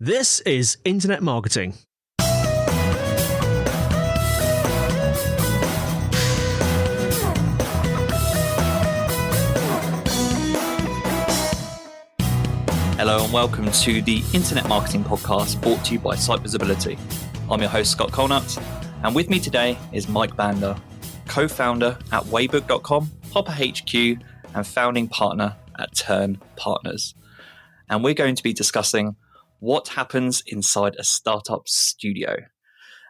This is Internet Marketing. Hello and welcome to the Internet Marketing Podcast brought to you by Site Visibility. I'm your host, Scott.colenutt, and with me today is Mike Bandar, co-founder at Waybook.com, Hopper HQ, and founding partner at Turn Partners. And we're going to be discussing what happens inside a startup studio.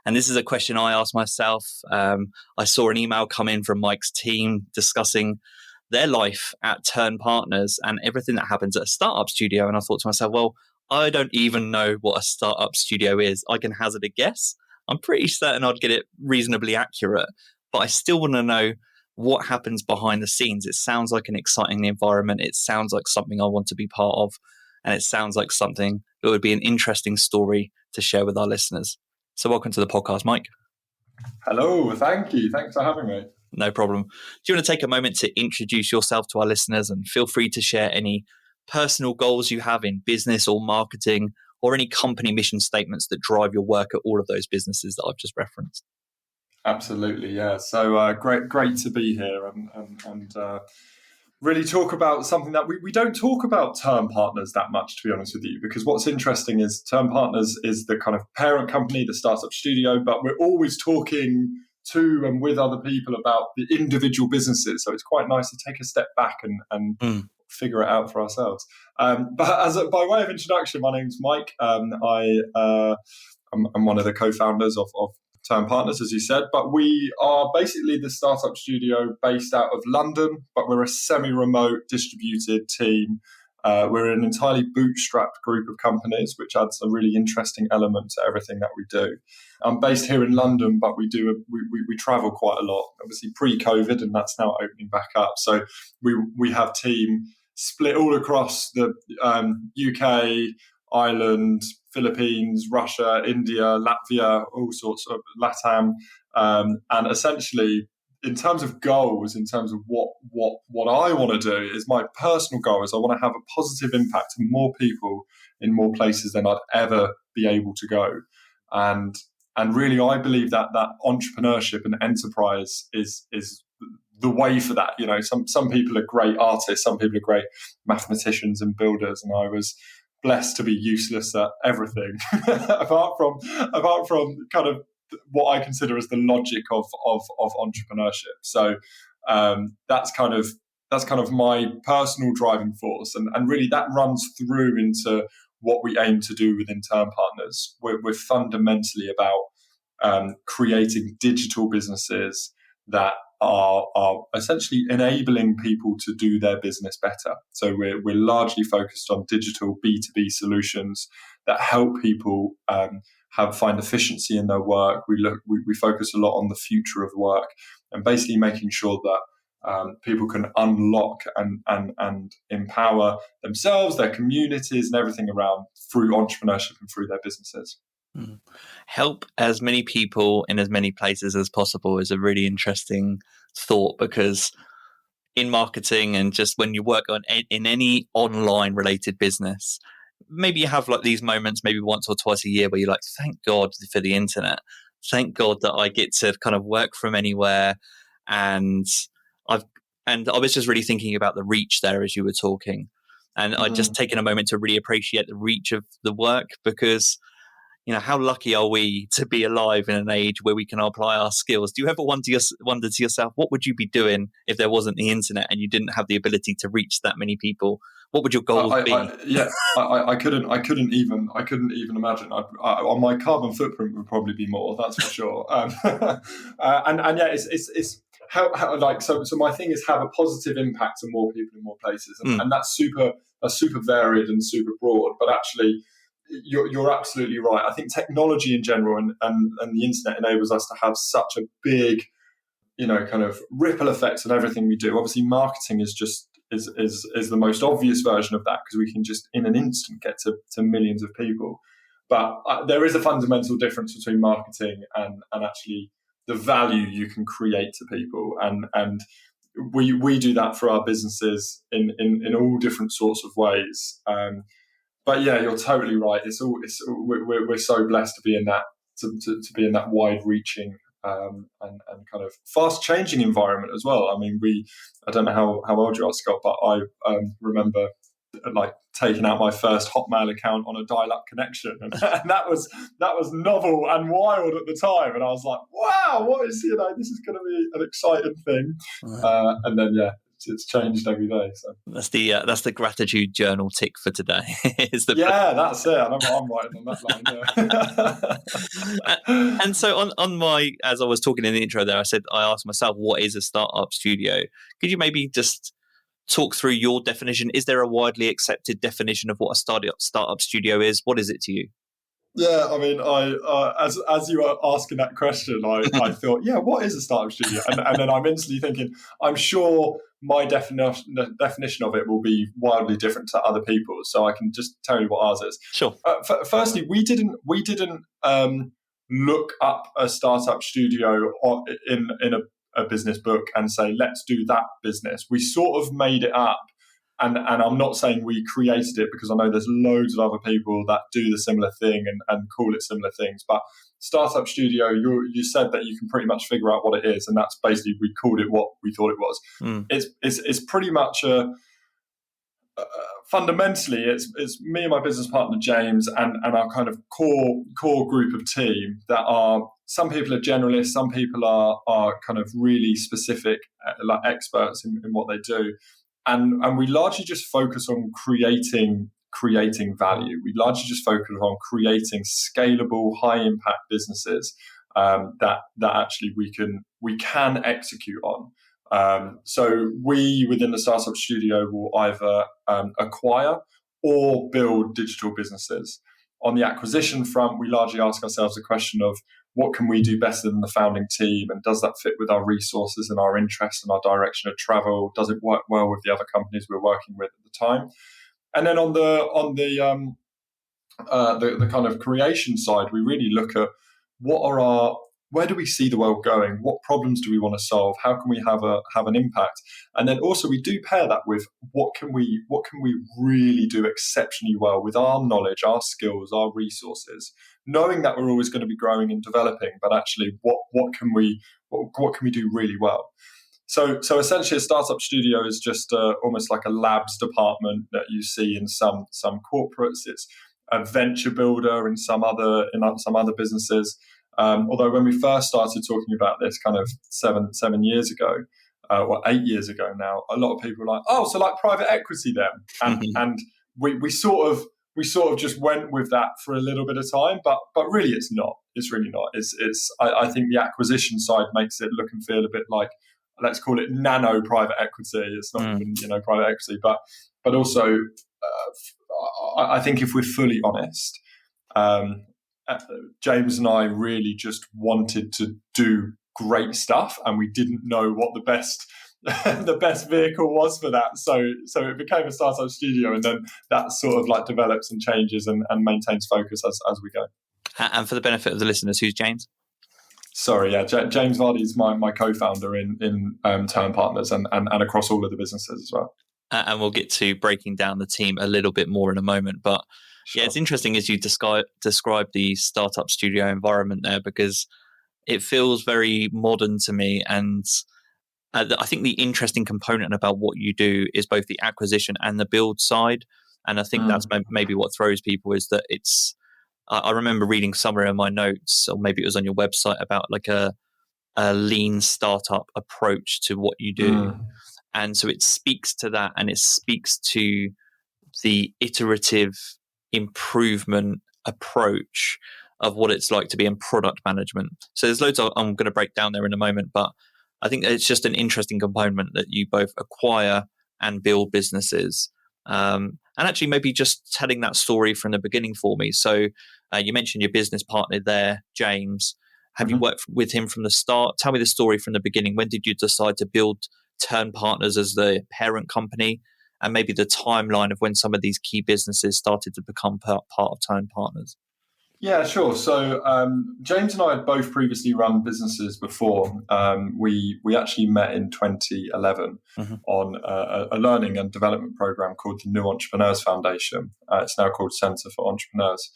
And this is a question I asked myself. I saw an email come in from Mike's team discussing their life at Turn Partners and everything that happens at a startup studio. And I thought to myself, well, I don't even know what a startup studio is. I can hazard a guess. I'm pretty certain I'd get it reasonably accurate, but I still want to know what happens behind the scenes. It sounds like an exciting environment. It sounds like something I want to be part of. And it sounds like something that would be an interesting story to share with our listeners. So welcome to the podcast, Mike. Hello, thank you. Thanks for having me. No problem. Do you want to take a moment to introduce yourself to our listeners, and feel free to share any personal goals you have in business or marketing, or any company mission statements that drive your work at all of those businesses that I've just referenced? Absolutely, yeah. So great to be here and really talk about something that we don't talk about Turn Partners that much, to be honest with you, because what's interesting is Turn Partners is the kind of parent company, the startup studio, but we're always talking to and with other people about the individual businesses. So it's quite nice to take a step back and figure it out for ourselves. But by way of introduction, my name's Mike. I'm one of the co-founders of Turn Partners, as you said, but we are basically the startup studio based out of London, but we're a semi-remote distributed team. We're an entirely bootstrapped group of companies, which adds a really interesting element to everything that we do. I'm based here in London, but we travel quite a lot, obviously pre-COVID, and that's now opening back up. So we have team split all across the UK, Ireland, Philippines, Russia, India, Latvia, all sorts of LATAM, and essentially, in terms of goals, in terms of what I want to do, is my personal goal is I want to have a positive impact on more people in more places than I'd ever be able to go. And really, I believe that entrepreneurship and enterprise is the way for that. You know, some people are great artists, some people are great mathematicians and builders, and I was blessed to be useless at everything apart from kind of what I consider as the logic of entrepreneurship. So that's kind of my personal driving force, and really that runs through into what we aim to do within Turn Partners. We're fundamentally about creating digital businesses that are essentially enabling people to do their business better. So we're largely focused on digital B2B solutions that help people find efficiency in their work. We focus a lot on the future of work and basically making sure that people can unlock and empower themselves, their communities, and everything around through entrepreneurship and through their businesses. Help as many people in as many places as possible is a really interesting thought, because in marketing and just when you work in any online related business, maybe you have like these moments maybe once or twice a year where you're like, thank God for the internet. Thank God that I get to kind of work from anywhere. And I was just really thinking about the reach there as you were talking. And I'd just taken a moment to really appreciate the reach of the work, because you know, how lucky are we to be alive in an age where we can apply our skills? Do you ever wonder to yourself, what would you be doing if there wasn't the internet and you didn't have the ability to reach that many people? What would your goals be? I couldn't even imagine. My carbon footprint would probably be more. That's for sure. And yeah, it's how like so. My thing is have a positive impact on more people in more places, and that's super varied and super broad. But actually, you're absolutely right. I think technology in general and the internet enables us to have such a big, you know, kind of ripple effects on everything we do. Obviously, marketing is the most obvious version of that, because we can just in an instant get to millions of people. But there is a fundamental difference between marketing and actually the value you can create to people, and we do that for our businesses in all different sorts of ways. but yeah, you're totally right. We're so blessed to be in that to be in that wide-reaching and kind of fast-changing environment as well. I mean, I don't know how old you are, Scott, but I remember like taking out my first Hotmail account on a dial-up connection, and that was novel and wild at the time. And I was like, wow, this is going to be an exciting thing. And then it's changed every day. So that's the gratitude journal tick for today. That's it. I'm writing on that line. Yeah. And so on my, as I was talking in the intro there, I asked myself, what is a startup studio? Could you maybe just talk through your definition? Is there a widely accepted definition of what a startup studio is? What is it to you? Yeah, I mean, as you were asking that question, I thought, what is a startup studio? And then I'm instantly thinking, I'm sure my definition of it will be wildly different to other people's. So I can just tell you what ours is. Sure. Firstly, we didn't look up a startup studio in a business book and say, let's do that business. We sort of made it up. And I'm not saying we created it, because I know there's loads of other people that do the similar thing and call it similar things. But startup studio, you said that you can pretty much figure out what it is, and that's basically, we called it what we thought it was. It's pretty much fundamentally it's me and my business partner James and our kind of core group of team that are, some people are generalists, some people are kind of really specific, like experts in what they do. And we largely just focus on creating value. We largely just focus on creating scalable, high impact businesses that actually we can execute on. So we within the startup studio will either acquire or build digital businesses. On the acquisition front, we largely ask ourselves the question of, what can we do better than the founding team? And does that fit with our resources and our interests and our direction of travel? Does it work well with the other companies we're working with at the time? And then on the kind of creation side, we really look at where do we see the world going? What problems do we want to solve? How can we have an impact? And then also we do pair that with what can we really do exceptionally well with our knowledge, our skills, our resources, knowing that we're always going to be growing and developing, but actually what can we do really well? So essentially, a startup studio is just almost like a labs department that you see in some corporates. It's a venture builder in some other businesses. Although when we first started talking about this kind of 7 years ago, or 8 years ago now, a lot of people were like, oh, so like private equity then, and we sort of just went with that for a little bit of time, but really it's not. It's really not. I think the acquisition side makes it look and feel a bit like, let's call it nano private equity. It's not even private equity, but also I think if we're fully honest, James and I really just wanted to do great stuff, and we didn't know what the best vehicle was for that. So it became a startup studio, and then that sort of like develops and changes and maintains focus as we go. And for the benefit of the listeners, who's James? Sorry, James Vardy is my co-founder in Turn Partners and across all of the businesses as well. And we'll get to breaking down the team a little bit more in a moment. But sure. Yeah, it's interesting as you describe the startup studio environment there, because it feels very modern to me. And I think the interesting component about what you do is both the acquisition and the build side. And I think that's maybe what throws people, is that it's, I remember reading somewhere in my notes, or maybe it was on your website, about like a lean startup approach to what you do. And so it speaks to that, and it speaks to the iterative improvement approach of what it's like to be in product management. So there's loads I'm going to break down there in a moment, but I think it's just an interesting component that you both acquire and build businesses. And actually maybe just telling that story from the beginning for me. So you mentioned your business partner there, James. Have you worked with him from the start? Tell me the story from the beginning. When did you decide to build Turn Partners as the parent company, and maybe the timeline of when some of these key businesses started to become part of Turn Partners? Yeah, sure. So James and I had both previously run businesses before. We actually met in 2011 on a learning and development program called the New Entrepreneurs Foundation. It's now called Centre for Entrepreneurs.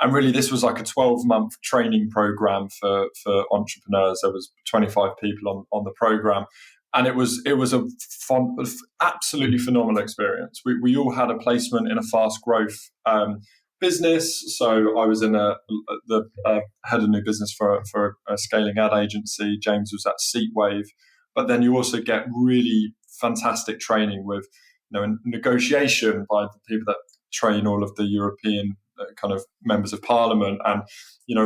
And really, this was like a 12-month training program for entrepreneurs. There was 25 people on the program. And it was a absolutely phenomenal experience. We all had a placement in a fast growth business. So I was in the head of new business for a scaling ad agency. James was at Seatwave. But then you also get really fantastic training with negotiation by the people that train all of the European kind of members of parliament, and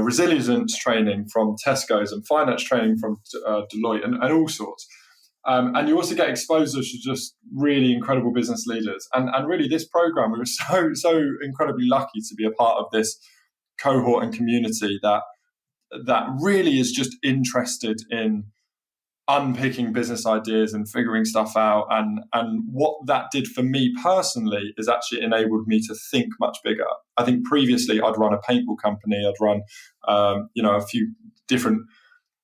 resilience training from Tesco's, and finance training from Deloitte, and all sorts. And you also get exposure to just really incredible business leaders. And really, this program, we were so incredibly lucky to be a part of this cohort and community that really is just interested in unpicking business ideas and figuring stuff out. And what that did for me personally is actually enabled me to think much bigger. I think previously I'd run a paintball company, I'd run a few different.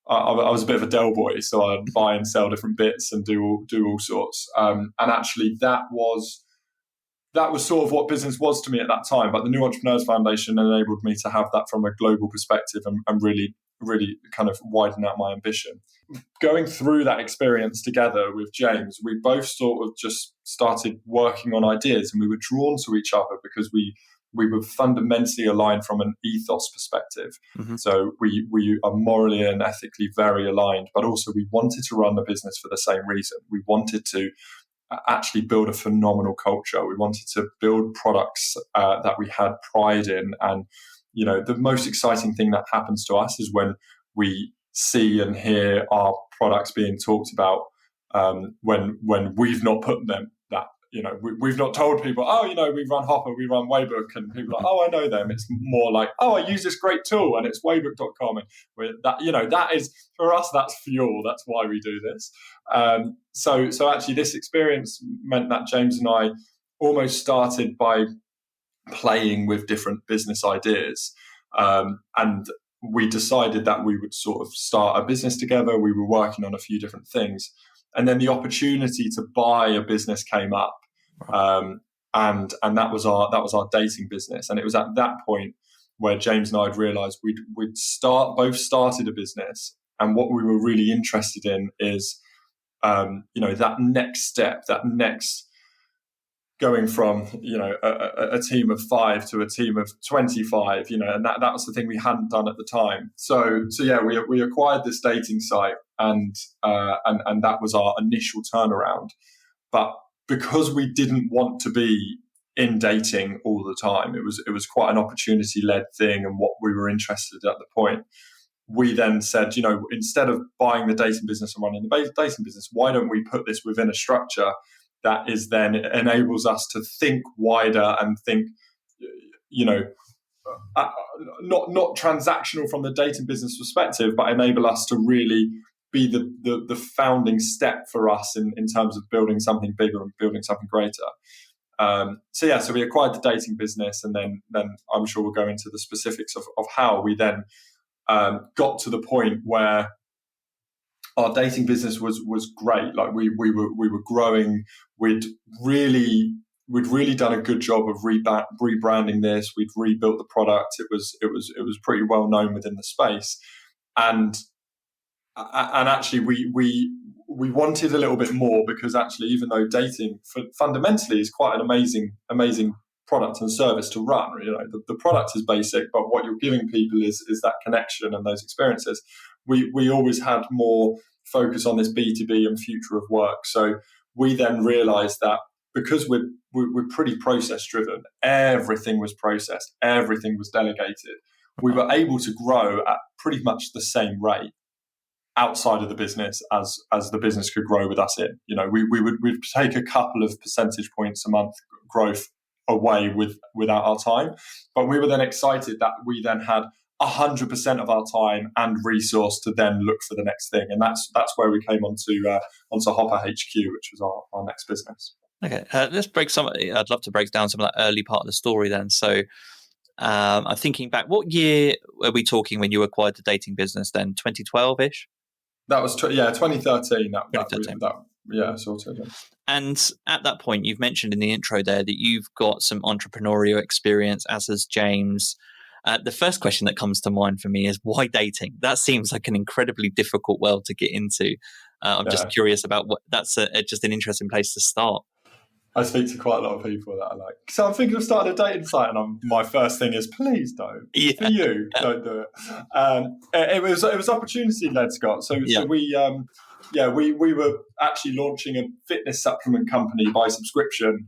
I was a bit of a Dell boy, so I'd buy and sell different bits and do all sorts. And actually, that was sort of what business was to me at that time. But the New Entrepreneurs Foundation enabled me to have that from a global perspective and really, really kind of widen out my ambition. Going through that experience together with James, we both sort of just started working on ideas, and we were drawn to each other because we were fundamentally aligned from an ethos perspective. So we are morally and ethically very aligned, but also we wanted to run the business for the same reason. We wanted to actually build a phenomenal culture. We wanted to build products that we had pride in. And, the most exciting thing that happens to us is when we see and hear our products being talked about when we've not put them that. We've not told people, we run Hopper, we run Waybook, and people are like, oh, I know them. It's more like, oh, I use this great tool, and it's Waybook.com. And that is, for us, that's fuel. That's why we do this. So actually, this experience meant that James and I almost started by playing with different business ideas. And we decided that we would sort of start a business together. We were working on a few different things. And then the opportunity to buy a business came up, and that was our dating business. And it was at that point where James and I had realised we'd both started a business, and what we were really interested in is that next step, that next going from a team of 5 to a team of 25, and that was the thing we hadn't done at the time. So yeah, we acquired this dating site, and that was our initial turnaround. But because we didn't want to be in dating all the time, it was quite an opportunity-led thing, and what we were interested in at the point. We then said, instead of buying the dating business and running the dating business, why don't we put this within a structure that is then enables us to think wider and think, not transactional from the dating business perspective, but enable us to really be the founding step for us in terms of building something bigger and building something greater. So we acquired the dating business, and then I'm sure we'll go into the specifics of how we then got to the point where our dating business was great. Like we were growing. We'd really done a good job of rebranding this. We'd rebuilt the product. It was pretty well known within the space, and actually we wanted a little bit more, because actually, even though dating fundamentally is quite an amazing product and service to run, the product is basic, but what you're giving people is that connection and those experiences. We always had more focus on this B2B and future of work. So we then realized that because we're pretty process driven, everything was processed, everything was delegated. We were able to grow at pretty much the same rate outside of the business as the business could grow with us in. We'd take a couple of percentage points a month growth away without our time, but we were then excited that we then had 100% of our time and resource to then look for the next thing, and that's where we came onto Hopper HQ, which was our next business. Okay, let's break some. I'd love to break down some of that early part of the story then. So, I'm thinking back, what year are we talking when you acquired the dating business then? 2012-ish? That was 2013. That 2013. Sorted. Yeah. And at that point, you've mentioned in the intro there that you've got some entrepreneurial experience, as has James. The first question that comes to mind for me is, why dating? That seems like an incredibly difficult world to get into. I'm just curious about what that's just an interesting place to start. I speak to quite a lot of people that are like, so I'm thinking of starting a dating site, and my first thing is, please don't. Yeah. For you, don't do it. It was opportunity led, Scott. So we were actually launching a fitness supplement company by subscription.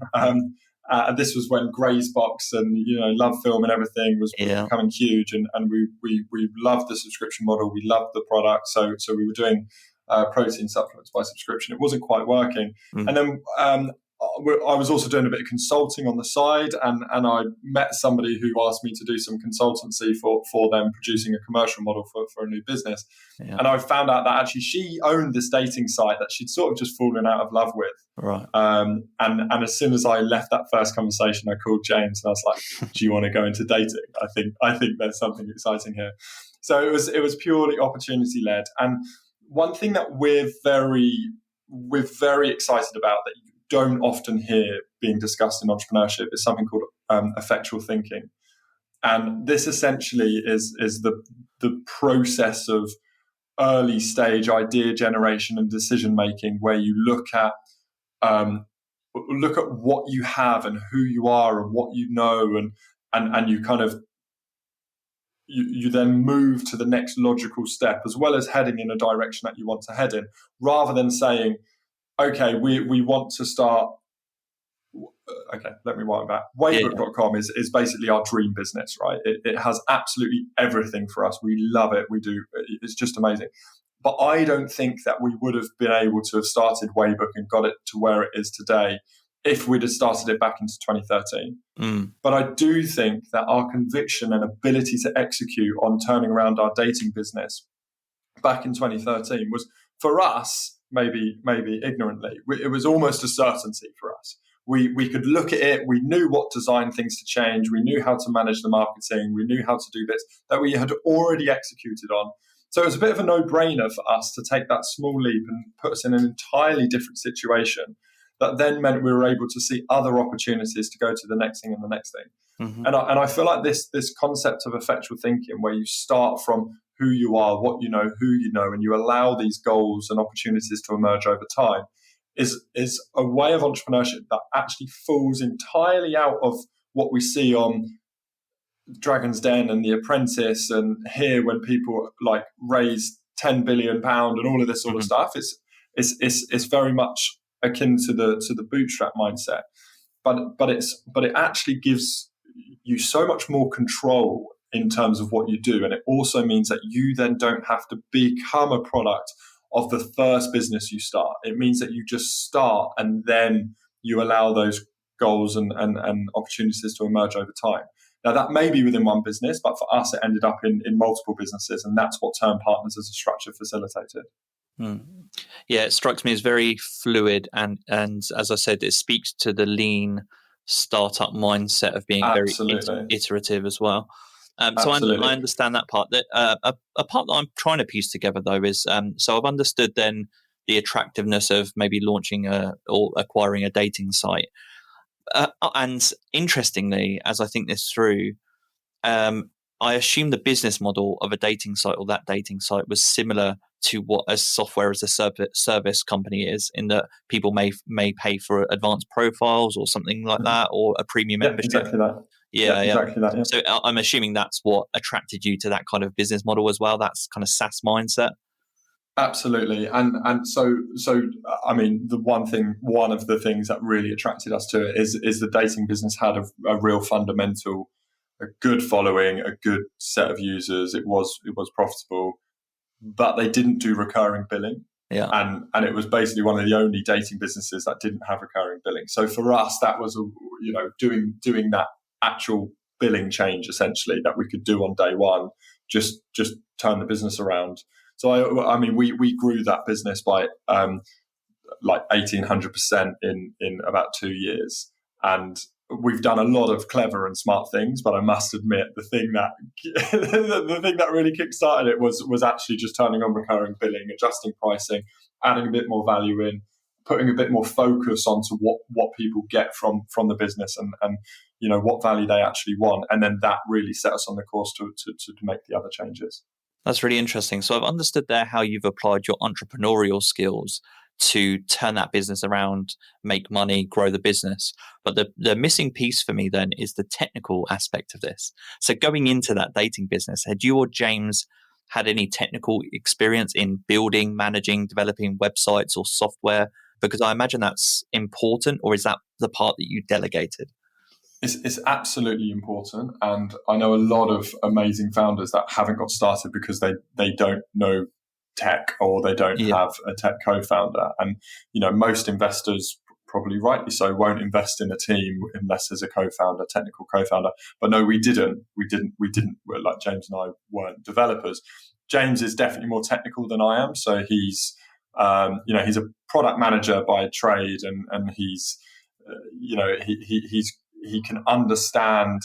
And this was when Grey's Box and Love Film and everything was becoming huge, and we loved the subscription model. We loved the product, so we were doing protein supplements by subscription. It wasn't quite working, and then I was also doing a bit of consulting on the side, and I met somebody who asked me to do some consultancy for them, producing a commercial model for a new business. Yeah. And I found out that actually she owned this dating site that she'd sort of just fallen out of love with. Right. And as soon as I left that first conversation, I called James and I was like, "Do you want to go into dating? I think there's something exciting here." So it was purely opportunity led. And one thing that we're very excited about that you don't often hear being discussed in entrepreneurship is something called effectual thinking. And this essentially is the process of early stage idea generation and decision making, where you look at what you have and who you are and what you know, and you kind of you then move to the next logical step, as well as heading in a direction that you want to head in, rather than saying, okay, we want to start. Okay, let me wind back. Waybook.com is basically our dream business, right? It has absolutely everything for us. We love it. We do. It's just amazing. But I don't think that we would have been able to have started Waybook and got it to where it is today if we'd have started it back into 2013. But I do think that our conviction and ability to execute on turning around our dating business back in 2013 was, for us, maybe ignorantly, it was almost a certainty for us. We could look at it, we knew what design things to change, we knew how to manage the marketing, we knew how to do bits that we had already executed on. So it was a bit of a no-brainer for us to take that small leap and put us in an entirely different situation that then meant we were able to see other opportunities to go to the next thing and the next thing. Mm-hmm. And I feel like this concept of effectual thinking, where you start from who you are, what you know, who you know, and you allow these goals and opportunities to emerge over time, is a way of entrepreneurship that actually falls entirely out of what we see on Dragon's Den and The Apprentice, and here when people like raise £10 billion and all of this sort of stuff. It's very much akin to the bootstrap mindset, but it actually gives you so much more control in terms of what you do, and it also means that you then don't have to become a product of the first business you start. It means that you just start, and then you allow those goals and opportunities to emerge over time. Now, that may be within one business, but for us, it ended up in multiple businesses, and that's what Turn Partners as a structure facilitated. Yeah, it strikes me as very fluid, and as I said, it speaks to the lean startup mindset of being very iterative as well. So I understand that part. That a part that I'm trying to piece together though is so I've understood then the attractiveness of maybe launching or acquiring a dating site, and interestingly, as I think this through, I assume the business model of a dating site or that dating site was similar to what a software as a service company is, in that people may pay for advanced profiles or something like that, or a premium membership. Exactly that. Exactly that. Yeah. So I'm assuming that's what attracted you to that kind of business model as well. That's kind of SaaS mindset. Absolutely, and so I mean, one of the things that really attracted us to it is the dating business had a real fundamental, a good following, a good set of users. It was profitable, but they didn't do recurring billing. Yeah, and it was basically one of the only dating businesses that didn't have recurring billing. So for us, that was doing that actual billing change essentially that we could do on day one, just turn the business around. So I mean, we grew that business by like 1,800% in about 2 years, and we've done a lot of clever and smart things, but I must admit the thing that the thing that really kickstarted it was actually just turning on recurring billing, adjusting pricing, adding a bit more value in, putting a bit more focus onto what people get from the business and what value they actually want, and then that really set us on the course to make the other changes. That's really interesting. So I've understood there how you've applied your entrepreneurial skills to turn that business around, make money, grow the business. But the missing piece for me then is the technical aspect of this. So going into that dating business, had you or James had any technical experience in building, managing, developing websites or software? Because I imagine that's important, or is that the part that you delegated? It's absolutely important. And I know a lot of amazing founders that haven't got started because they don't know tech, or they don't have a tech co-founder. And, most investors, probably rightly so, won't invest in a team unless there's a co-founder, technical co-founder. But no, we didn't. Like James and I weren't developers. James is definitely more technical than I am. So he's a product manager by trade, and he's, he can understand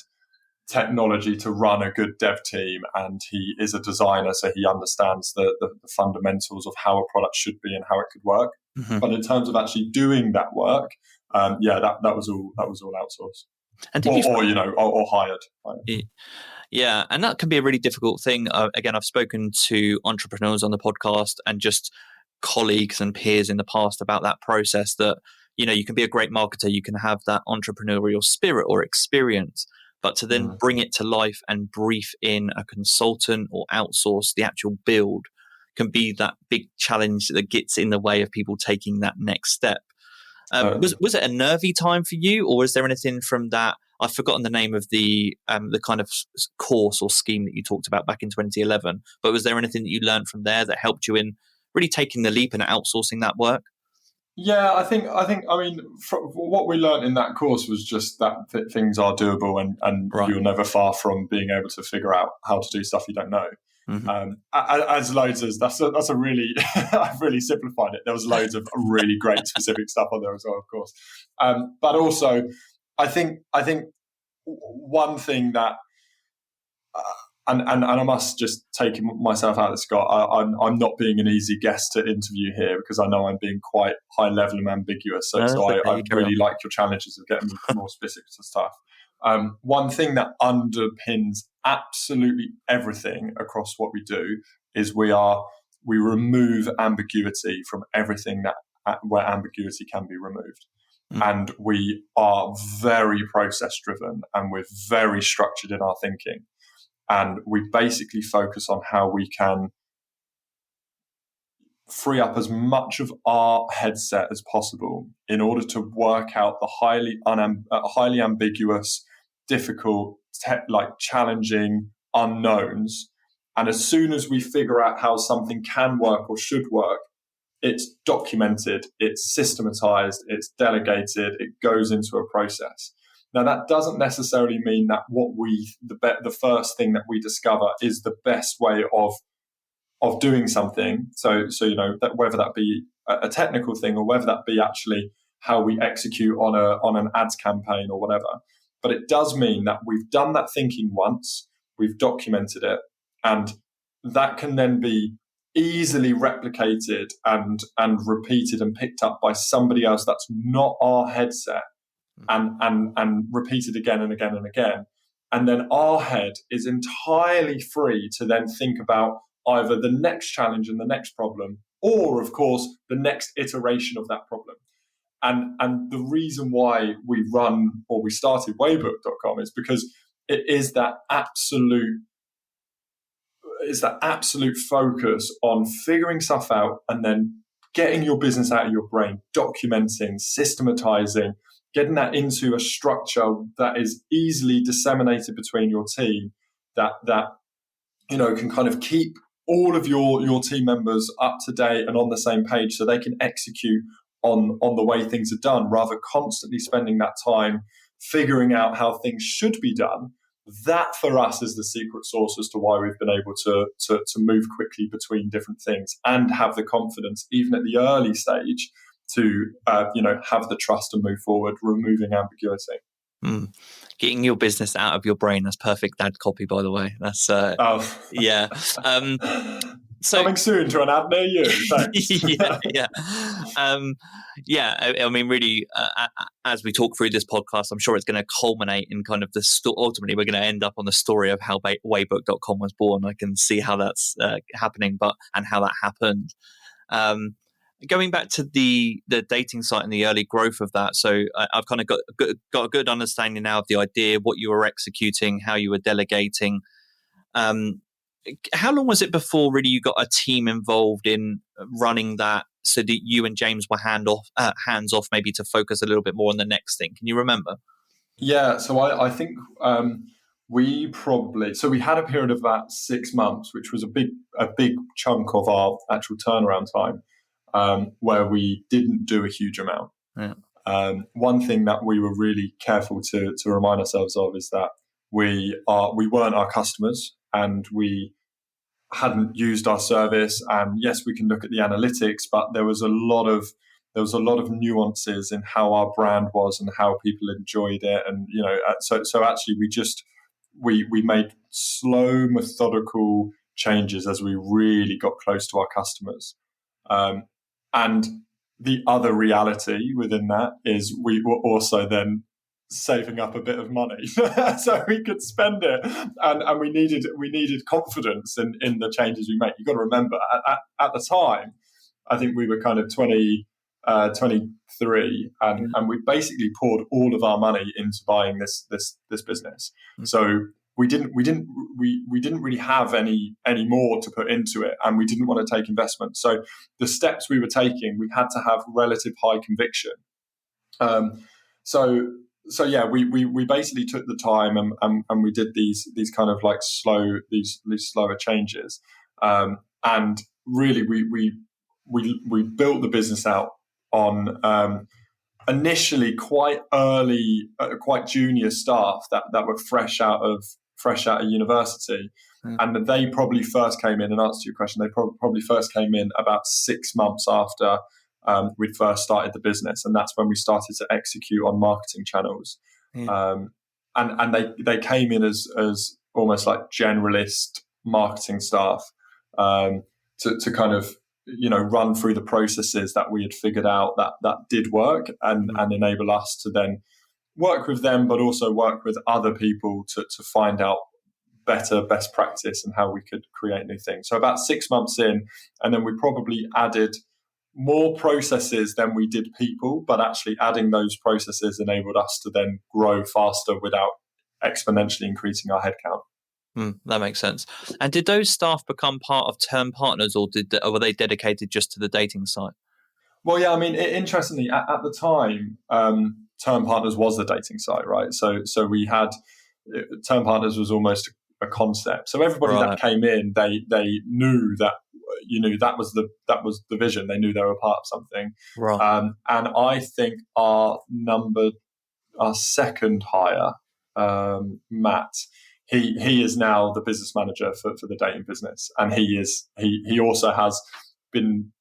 technology to run a good dev team, and he is a designer, so he understands the fundamentals of how a product should be and how it could work. Mm-hmm. But in terms of actually doing that work, that was all outsourced, and or hired. Yeah, and that can be a really difficult thing. Again, I've spoken to entrepreneurs on the podcast and just colleagues and peers in the past about that process, that you can be a great marketer, you can have that entrepreneurial spirit or experience, but to then bring it to life and brief in a consultant or outsource the actual build can be that big challenge that gets in the way of people taking that next step. Was it a nervy time for you, or is there anything from that? I've forgotten the name of the kind of course or scheme that you talked about back in 2011, but was there anything that you learned from there that helped you in really taking the leap and outsourcing that work? Yeah, I think. I mean, what we learned in that course was just that things are doable, and right. You're never far from being able to figure out how to do stuff you don't know. Mm-hmm. That's a really I've really simplified it. There was loads of really great specific stuff on there as well, of course. But also, I think one thing that. And I must just take myself out of Scott. I'm not being an easy guest to interview here, because I know I'm being quite high level and ambiguous. So I really like your challenges of getting me more specific to stuff. One thing that underpins absolutely everything across what we do is we remove ambiguity from everything where ambiguity can be removed. And we are very process driven, and we're very structured in our thinking. And we basically focus on how we can free up as much of our headset as possible in order to work out the highly ambiguous, difficult, challenging unknowns. And as soon as we figure out how something can work or should work, it's documented, it's systematized, it's delegated, it goes into a process. Now, that doesn't necessarily mean that the first thing that we discover is the best way of doing something. So that whether that be a technical thing, or whether that be actually how we execute on an ads campaign or whatever. But it does mean that we've done that thinking once, we've documented it, and that can then be easily replicated and repeated and picked up by somebody else that's not our headset. And repeated again and again and again. And then our head is entirely free to then think about either the next challenge and the next problem, or, of course, the next iteration of that problem. And the reason why we started Waybook.com is because it is that absolute focus on figuring stuff out and then getting your business out of your brain, documenting, systematizing, getting that into a structure that is easily disseminated between your team, that can kind of keep all of your team members up to date and on the same page, so they can execute on the way things are done, rather constantly spending that time figuring out how things should be done. That for us is the secret sauce as to why we've been able to move quickly between different things and have the confidence, even at the early stage, to have the trust to move forward, removing ambiguity. Mm. Getting your business out of your brain. That's perfect dad copy, by the way. That's yeah. So Coming soon to an ad near you. Thanks. yeah. I mean, really, as we talk through this podcast, I'm sure it's going to culminate in kind of the ultimately, we're going to end up on the story of how Waybook.com was born. I can see how that's happening, and how that happened. Going back to the dating site and the early growth of that, so I've kind of got a good understanding now of the idea, what you were executing, how you were delegating. How long was it before really you got a team involved in running that, so that you and James were hands off, maybe to focus a little bit more on the next thing? Can you remember? Yeah, so I think we had a period of about 6 months, which was a big chunk of our actual turnaround time, where we didn't do a huge amount. Yeah. One thing that we were really careful to remind ourselves of is that we weren't our customers, and we hadn't used our service. And yes, we can look at the analytics, but there was a lot of nuances in how our brand was and how people enjoyed it. And so actually we made slow, methodical changes as we really got close to our customers. And the other reality within that is we were also then saving up a bit of money so we could spend it, and we needed confidence in the changes we make. You've got to remember, at the time, I think we were kind of 23, and we basically poured all of our money into buying this business. Mm-hmm. So we didn't really have any more to put into it, and we didn't want to take investment. So the steps we were taking, we had to have relative high conviction. So yeah, we basically took the time and we did these kind of like these slower changes, and really we built the business out on initially quite early, quite junior staff that were fresh out of university. And they probably first came in, and answer to your question, they probably first came in about 6 months after we'd first started the business, and that's when we started to execute on marketing channels. And they came in as almost like generalist marketing staff, to kind of run through the processes that we had figured out that did work, and enable us to then work with them, but also work with other people to find out best practice and how we could create new things. So about 6 months in, and then we probably added more processes than we did people, but actually adding those processes enabled us to then grow faster without exponentially increasing our headcount. That makes sense. And did those staff become part of Term Partners, or were they dedicated just to the dating site? Well, yeah, I mean, interestingly, at the time, Term Partners was the dating site, right? So we had Term Partners was almost a concept. So everybody that came in, they knew that that was the vision. They knew they were part of something. Right. And I think our second hire, Matt, he is now the business manager for the dating business, and he also has been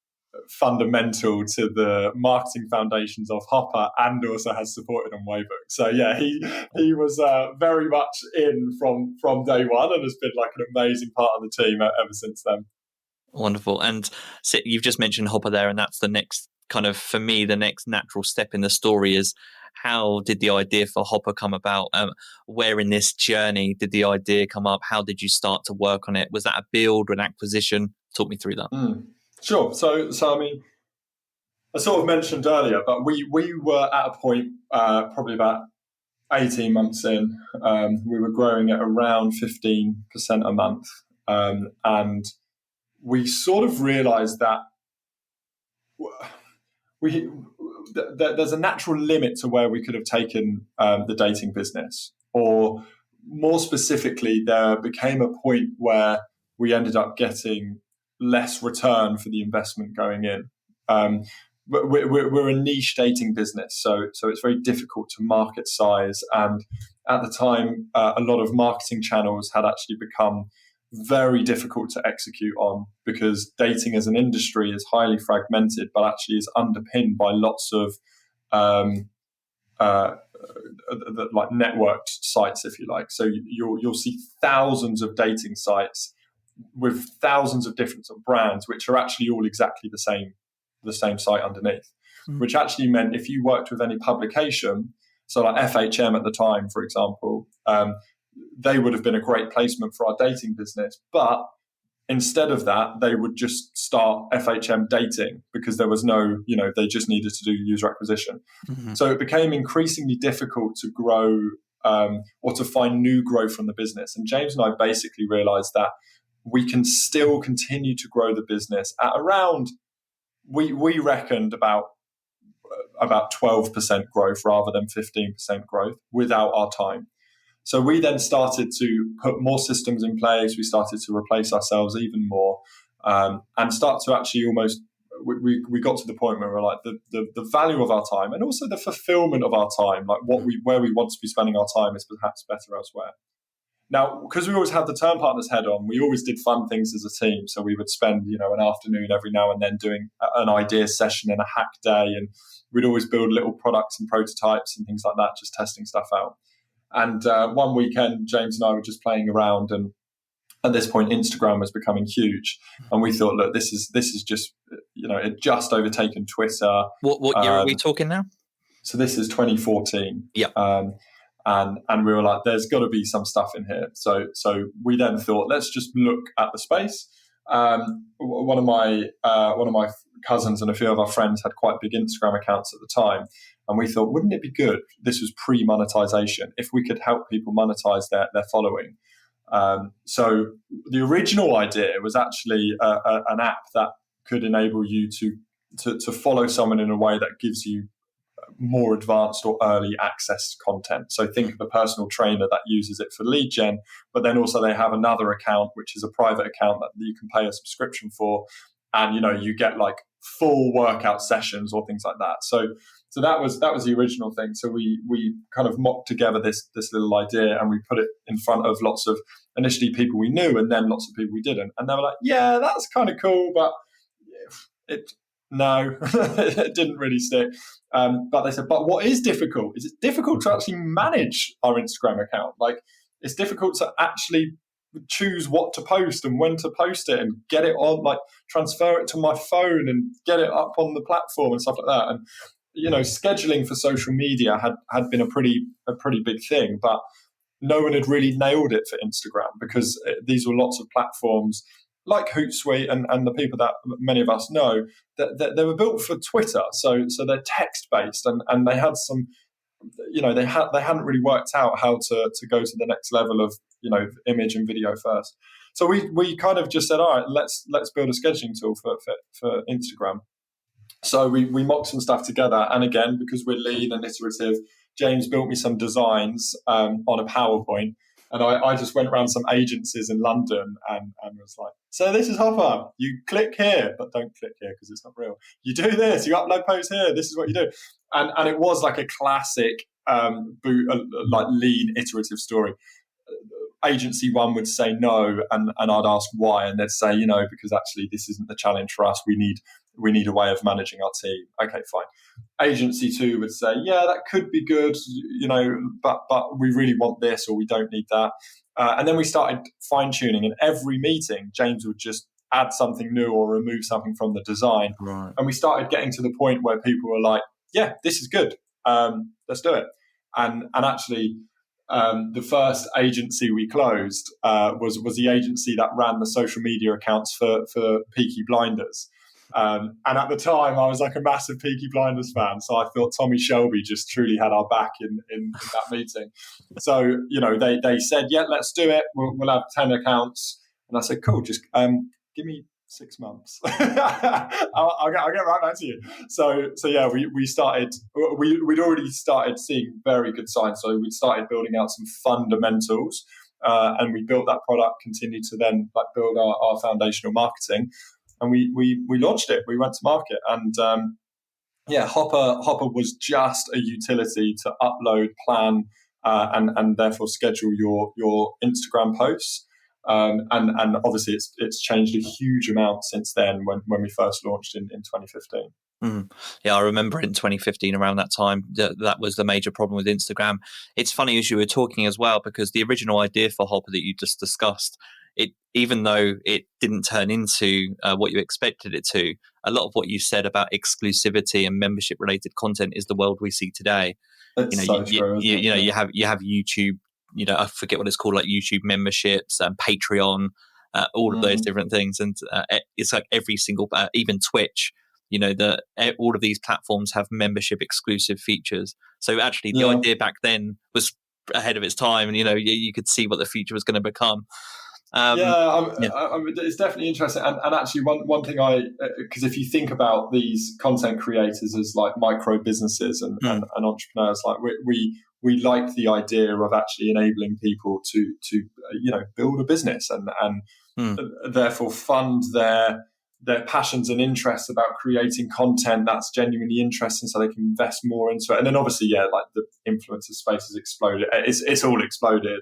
fundamental to the marketing foundations of Hopper, and also has supported on Waybook. So yeah, he was very much in from day one, and has been like an amazing part of the team ever since then. Wonderful. And so you've just mentioned Hopper there, and that's the next kind of, for me, the next natural step in the story is, how did the idea for Hopper come about? Where in this journey did the idea come up? How did you start to work on it? Was that a build or an acquisition? Talk me through that. Sure. So I mean, I sort of mentioned earlier, but we were at a point probably about 18 months in. We were growing at around 15% a month, and we sort of realized that there's a natural limit to where we could have taken the dating business, or more specifically, there became a point where we ended up getting less return for the investment going in. But we're a niche dating business, so it's very difficult to market size. And at the time, a lot of marketing channels had actually become very difficult to execute on, because dating as an industry is highly fragmented, but actually is underpinned by lots of like networked sites, if you like. So you'll see thousands of dating sites with thousands of different sort of brands, which are actually all exactly the same site underneath. Which actually meant if you worked with any publication, so like FHM at the time, for example, they would have been a great placement for our dating business. But instead of that, they would just start FHM dating because there was no, they just needed to do user acquisition. Mm-hmm. So it became increasingly difficult to grow or to find new growth from the business. And James and I basically realized that we can still continue to grow the business at around, we reckoned about 12% growth rather than 15% growth without our time. So we then started to put more systems in place. We started to replace ourselves even more and start to actually almost, we got to the point where we're like the value of our time and also the fulfillment of our time, like where we want to be spending our time is perhaps better elsewhere. Now, because we always had the term partners head on, we always did fun things as a team. So we would spend, an afternoon every now and then doing an idea session and a hack day. And we'd always build little products and prototypes and things like that, just testing stuff out. And one weekend, James and I were just playing around. And at this point, Instagram was becoming huge. And we thought, look, this is just, it just overtaken Twitter. What year are we talking now? So this is 2014. Yeah. And we were like, there's got to be some stuff in here. So we then thought, let's just look at the space. One of my cousins and a few of our friends had quite big Instagram accounts at the time. And we thought, wouldn't it be good? This was pre-monetization. If we could help people monetize their following. So the original idea was actually an app that could enable you to follow someone in a way that gives you more advanced or early access content. So think of a personal trainer that uses it for lead gen, but then also they have another account, which is a private account that you can pay a subscription for. And, you get like full workout sessions or things like that. So that was the original thing. So we kind of mocked together this little idea and we put it in front of lots of initially people we knew and then lots of people we didn't. And they were like, yeah, that's kind of cool, but no, it didn't really stick. But they said, but what is difficult is it's difficult to actually manage our Instagram account. Like it's difficult to actually choose what to post and when to post it and get it on, like transfer it to my phone and get it up on the platform and stuff like that. And, scheduling for social media had been a pretty big thing, but no one had really nailed it for Instagram because these were lots of platforms like Hootsuite and the people that many of us know, that they were built for Twitter. So they're text based and they had some, they hadn't really worked out how to go to the next level of, image and video first. So we kind of just said, all right, let's build a scheduling tool for Instagram. So we mocked some stuff together. And again, because we're lean and iterative, James built me some designs on a PowerPoint. And I just went around some agencies in London and was like, so this is Hopper. You click here, but don't click here because it's not real. You do this, you upload posts here. This is what you do. And it was like a classic like lean iterative story. Agency one would say no, and I'd ask why, and they'd say, because actually this isn't the challenge for us. We need a way of managing our team. Okay, fine. Agency two would say, yeah, that could be good, but we really want this, or we don't need that. And then we started fine tuning, and every meeting, James would just add something new or remove something from the design. Right. And we started getting to the point where people were like, yeah, this is good. Let's do it. And actually, the first agency we closed was the agency that ran the social media accounts for Peaky Blinders. And at the time, I was like a massive Peaky Blinders fan. So I thought Tommy Shelby just truly had our back in that meeting. So, they said, yeah, let's do it. We'll have 10 accounts. And I said, cool, just give me 6 months. I'll get right back to you. So yeah, we started, we'd already started seeing very good signs. So we started building out some fundamentals and we built that product, continued to then build our foundational marketing. And we launched it. We went to market, and Hopper was just a utility to upload, plan, and therefore schedule your Instagram posts. And obviously, it's changed a huge amount since then. When we first launched in 2015. Yeah, I remember in 2015, around that time, that was the major problem with Instagram. It's funny as you were talking as well, because the original idea for Hopper that you just discussed, even though it didn't turn into what you expected it to, a lot of what you said about exclusivity and membership related content is the world we see today. It's so true, isn't it? You have YouTube. I forget what it's called, like YouTube memberships and Patreon, all of those different things, and it's like every single, even Twitch. All of these platforms have membership exclusive features. So actually, the idea back then was ahead of its time, and you could see what the future was going to become. It's definitely interesting. And actually, one thing because if you think about these content creators as like micro businesses and entrepreneurs, like we like the idea of actually enabling people to build a business and therefore fund their passions and interests about creating content that's genuinely interesting, so they can invest more into it. And then obviously, like the influencer space has exploded. It's all exploded,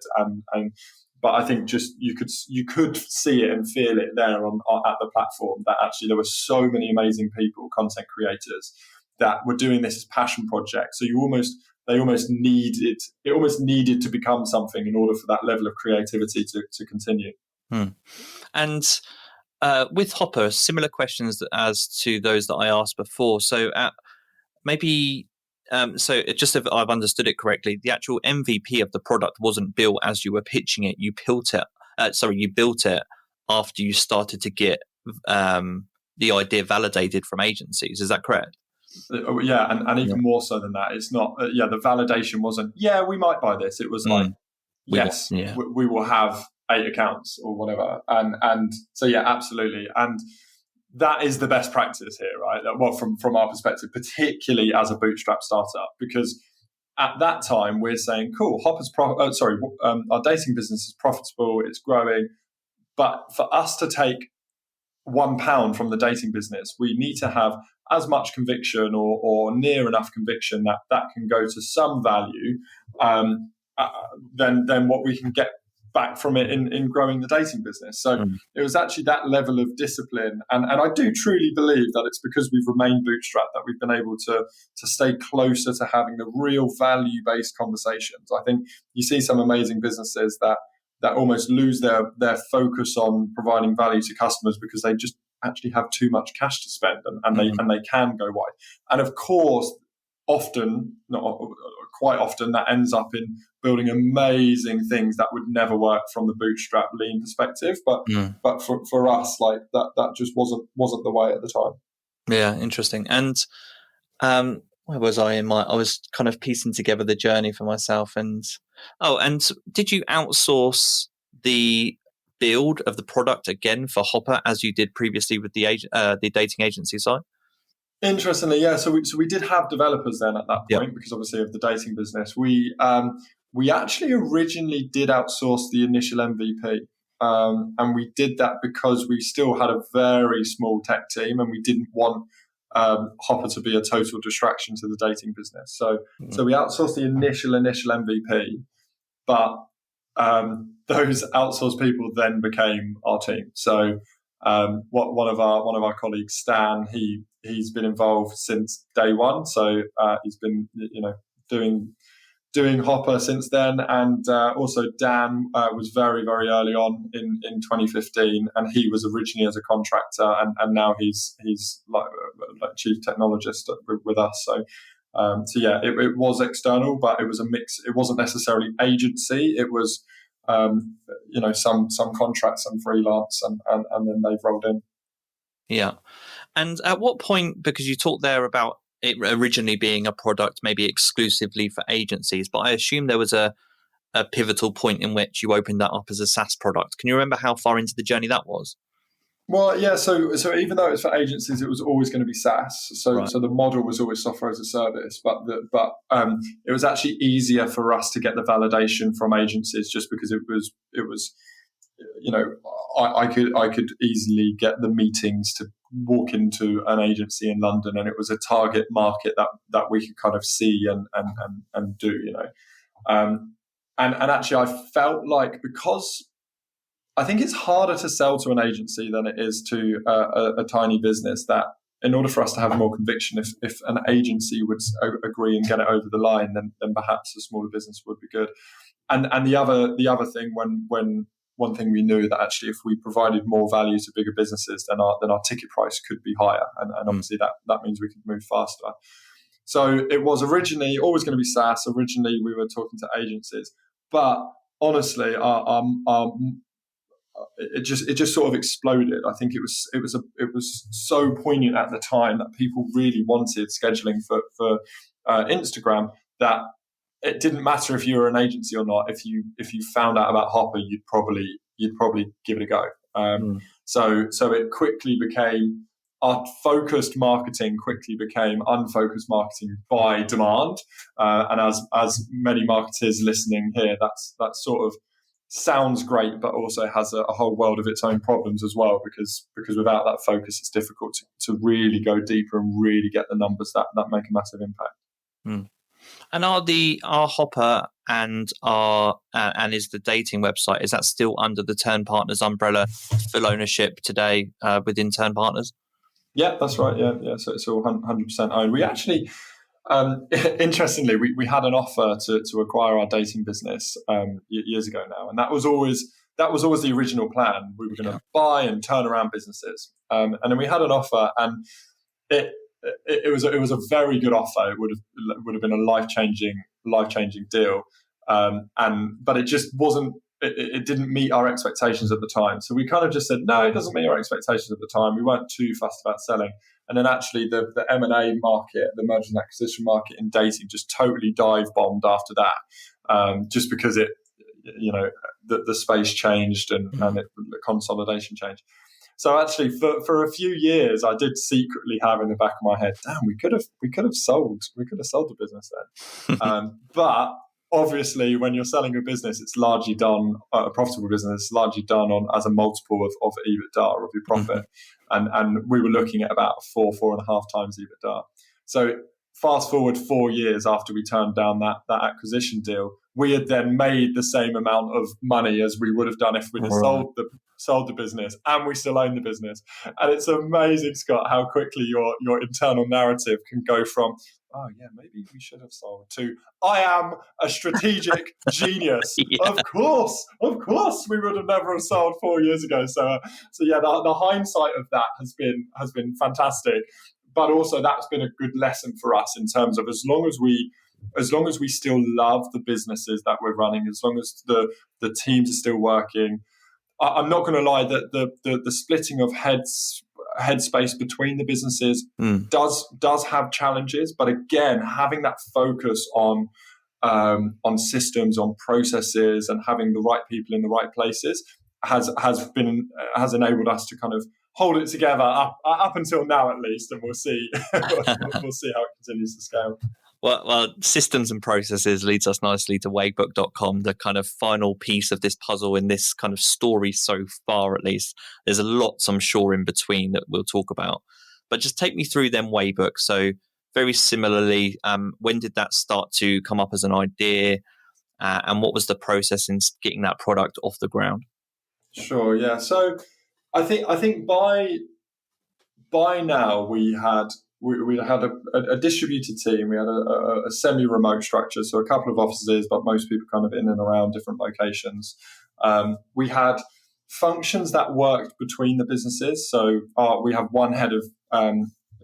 but I think just you could see it and feel it there at the platform, that actually there were so many amazing people, content creators, that were doing this as passion projects. So it almost needed to become something in order for that level of creativity to continue. And with Hopper, similar questions as to those that I asked before. So just if I've understood it correctly, the actual MVP of the product wasn't built as you were pitching it. You built it after you started to get the idea validated from agencies. Is that correct? Yeah, and even more so than that. It's not. The validation wasn't. Yeah, we might buy this. It was like, yes, we will have 8 accounts or whatever, and so absolutely, and that is the best practice here, right? Well, from our perspective, particularly as a bootstrap startup, because at that time we're saying, cool, Hopper's our dating business is profitable, it's growing, but for us to take £1 from the dating business, we need to have as much conviction or near enough conviction that can go to some value than what we can get back from it in growing the dating business. So it was actually that level of discipline. And I do truly believe that it's because we've remained bootstrapped that we've been able to stay closer to having the real value-based conversations. I think you see some amazing businesses that almost lose their focus on providing value to customers because they just actually have too much cash to spend and they can go wide. And of course, quite often that ends up in building amazing things that would never work from the bootstrap lean perspective. But for us, like that just wasn't the way at the time. Yeah, interesting. And where was I I was kind of piecing together the journey for myself. And did you outsource the build of the product again for Hopper as you did previously with the dating agency side? Interestingly, yeah. So we did have developers then at that point because obviously of the dating business. We actually originally did outsource the initial MVP, and we did that because we still had a very small tech team and we didn't want Hopper to be a total distraction to the dating business. So we outsourced the initial MVP, but those outsourced people then became our team. So one of our colleagues, Stan, he's been involved since day one. So he's been doing Hopper since then, and also Dan was very, very early on in 2015, and he was originally as a contractor, and now he's like chief technologist with us. So it was external, but it was a mix. It wasn't necessarily agency. It was some contracts and freelance, and then they've rolled in. Yeah. And at what point, because you talked there about it originally being a product maybe exclusively for agencies, but I assume there was a pivotal point in which you opened that up as a SaaS product. Can you remember how far into the journey that was? Well, yeah. So even though it's for agencies, it was always going to be SaaS. So the model was always software as a service, but it was actually easier for us to get the validation from agencies just because it was I could easily get the meetings to walk into an agency in London, and it was a target market that we could kind of see and do, and actually I felt like, because I think it's harder to sell to an agency than it is to a tiny business, that in order for us to have more conviction, if an agency would agree and get it over the line, then perhaps a smaller business would be good. And the other thing, when one thing we knew, that actually if we provided more value to bigger businesses, then our ticket price could be higher, and obviously that means we could move faster. So it was originally always going to be SaaS. Originally we were talking to agencies, but honestly, it just sort of exploded. I think it was so poignant at the time that people really wanted scheduling for Instagram, that it didn't matter if you were an agency or not. If you found out about Hopper, you'd probably give it a go. So it quickly became, our focused marketing quickly became unfocused marketing by demand. And as many marketers listening here, that's sort of sounds great, but also has a whole world of its own problems as well, because without that focus, it's difficult to really go deeper and really get the numbers that make a massive impact. And are Hopper and is the dating website, is that still under the Turn Partners umbrella, full ownership today within Turn Partners? Yeah, that's right. Yeah. So it's all 100% owned. We actually, interestingly, we had an offer to acquire our dating business years ago now, and that was always the original plan. We were going to buy and turn around businesses, and then we had an offer, and it was a very good offer. It would have been a life changing deal, but it just wasn't. It didn't meet our expectations at the time. So we kind of just said, no, it doesn't meet our expectations at the time. We weren't too fussed about selling. And then actually the M&A market, the merger and acquisition market in dating, just totally dive bombed after that, just because the space changed and the consolidation changed. So actually for a few years, I did secretly have in the back of my head, damn, we could have sold the business then. But obviously, when you're selling a business, it's largely done, a profitable business, it's largely done on as a multiple of EBITDA, of your profit. And we were looking at about 4.5 times EBITDA. So fast forward 4 years after we turned down that acquisition deal, we had then made the same amount of money as we would have done if we'd have sold the business, and we still own the business. And it's amazing, Scott, how quickly your internal narrative can go from, oh yeah, maybe we should have sold, to I am a strategic genius. Yeah. Of course, we would have never have sold 4 years ago. So yeah, the hindsight of that has been fantastic, but also that's been a good lesson for us in terms of as long as we still love the businesses that we're running, as long as the teams are still working. I'm not going to lie that the splitting of headspace between the businesses does have challenges, but again, having that focus on systems, on processes, and having the right people in the right places has enabled us to kind of hold it together up until now, at least, and we'll see we'll see how it continues to scale. Well, systems and processes leads us nicely to Waybook.com, the kind of final piece of this puzzle in this kind of story so far, at least. There's a lot, I'm sure, in between that we'll talk about. But just take me through then Waybook. So very similarly, when did that start to come up as an idea? And what was the process in getting that product off the ground? Sure, yeah. So I think by now we had a distributed team. We had a semi-remote structure, so a couple of offices, but most people kind of in and around different locations. We had functions that worked between the businesses. So we have one head of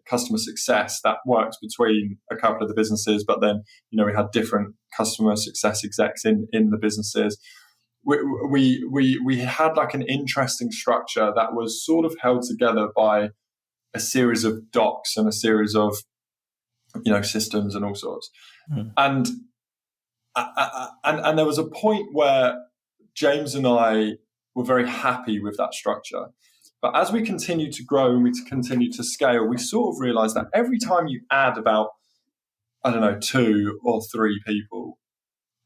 customer success that works between a couple of the businesses, but then we had different customer success execs in the businesses. We had like an interesting structure that was sort of held together by a series of docs and a series of systems and all sorts. And there was a point where James and I were very happy with that structure, but as we continue to grow and we continue to scale, we sort of realized that every time you add about 2 or 3 people,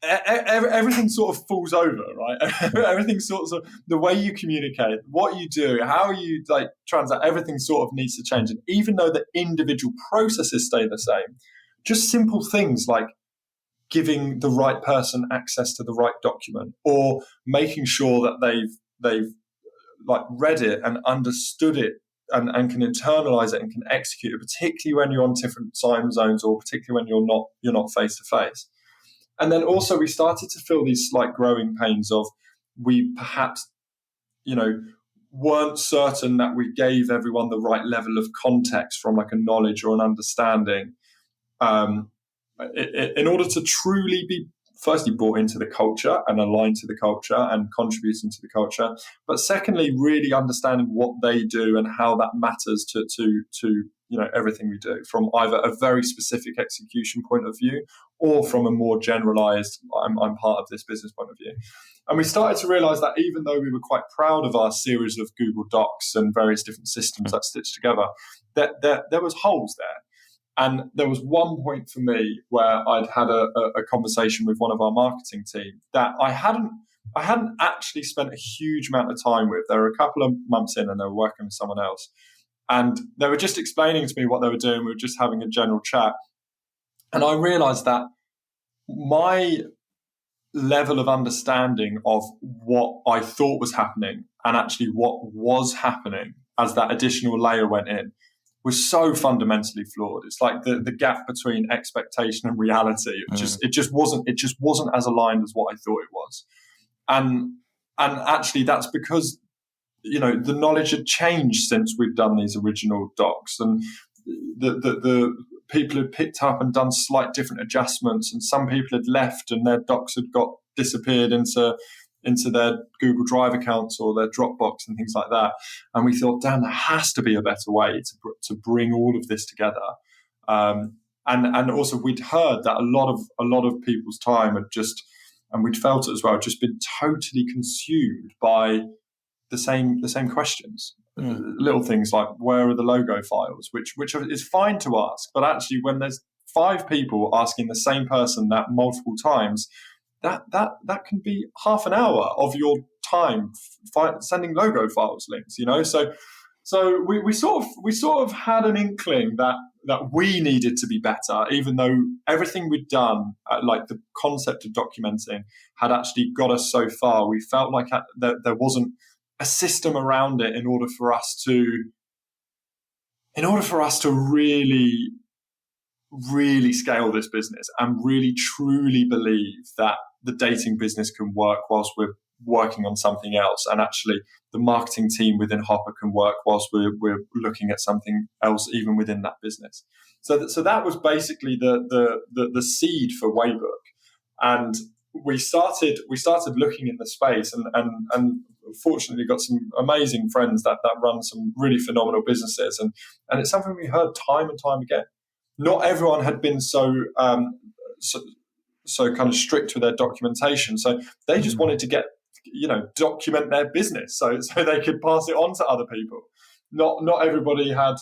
everything sort of falls over, right? Everything sort of, the way you communicate, what you do, how you transact, everything sort of needs to change. And even though the individual processes stay the same, just simple things like giving the right person access to the right document, or making sure that they've read it and understood it and can internalize it and can execute it, particularly when you're on different time zones or particularly when you're not face to face. And then also we started to feel these slight growing pains of we perhaps, weren't certain that we gave everyone the right level of context from like a knowledge or an understanding in order to truly be firstly brought into the culture and aligned to the culture and contributing to the culture, but secondly really understanding what they do and how that matters to everything we do, from either a very specific execution point of view or from a more generalized I'm part of this business point of view. And we started to realize that even though we were quite proud of our series of Google Docs and various different systems that stitched together, that there was holes there. And there was one point for me where I'd had a conversation with one of our marketing team that I hadn't actually spent a huge amount of time with. They were a couple of months in and they were working with someone else. And they were just explaining to me what they were doing. We were just having a general chat. And I realized that my level of understanding of what I thought was happening and actually what was happening as that additional layer went in was so fundamentally flawed. It's like the gap between expectation and reality. It just wasn't as aligned as what I thought it was. And actually that's because the knowledge had changed since we'd done these original docs, and the people had picked up and done slight different adjustments, and some people had left and their docs had got disappeared into their Google Drive accounts or their Dropbox and things like that. And we thought, damn, there has to be a better way to bring all of this together. And also we'd heard that a lot of people's time had just, and we'd felt it as well, just been totally consumed by the same questions. Little things like, where are the logo files, which is fine to ask, but actually when there's 5 people asking the same person that multiple times, that can be half an hour of your time sending logo files links, So we sort of had an inkling that we needed to be better, even though everything we'd done, like the concept of documenting, had actually got us so far. We felt like there wasn't a system around it in order for us to really scale this business and really truly believe that the dating business can work whilst we're working on something else, and actually the marketing team within Hopper can work whilst we're looking at something else even within that business. So that was basically the seed for Waybook, and we started looking in the space, and fortunately got some amazing friends that run some really phenomenal businesses, and it's something we heard time and time again. Not everyone had been so kind of strict with their documentation, so they just wanted to get document their business so they could pass it on to other people. Not everybody had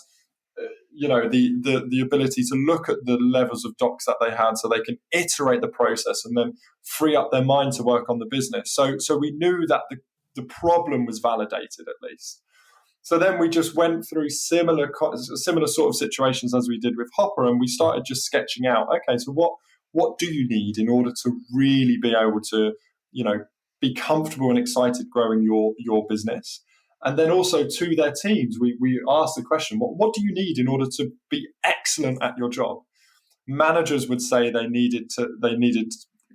the ability to look at the levels of docs that they had so they can iterate the process and then free up their mind to work on the business. So we knew that the problem was validated at least. So then we just went through similar sort of situations as we did with Hopper, and we started just sketching out, okay, so what do you need in order to really be able to, be comfortable and excited growing your business? And then also to their teams, we asked the question, what do you need in order to be excellent at your job? Managers would say they needed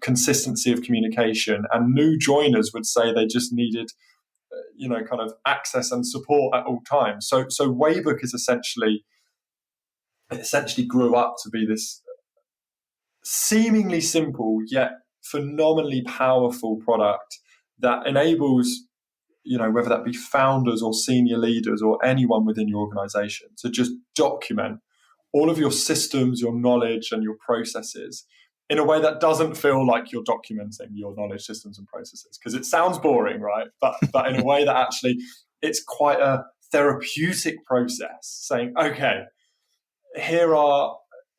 consistency of communication, and new joiners would say they just needed kind of access and support at all times. So Waybook is essentially grew up to be this seemingly simple yet phenomenally powerful product that enables, whether that be founders or senior leaders or anyone within your organization, to just document all of your systems, your knowledge, and your processes in a way that doesn't feel like you're documenting your knowledge, systems, and processes, because it sounds boring, right? But in a way that actually it's quite a therapeutic process, saying, okay, here are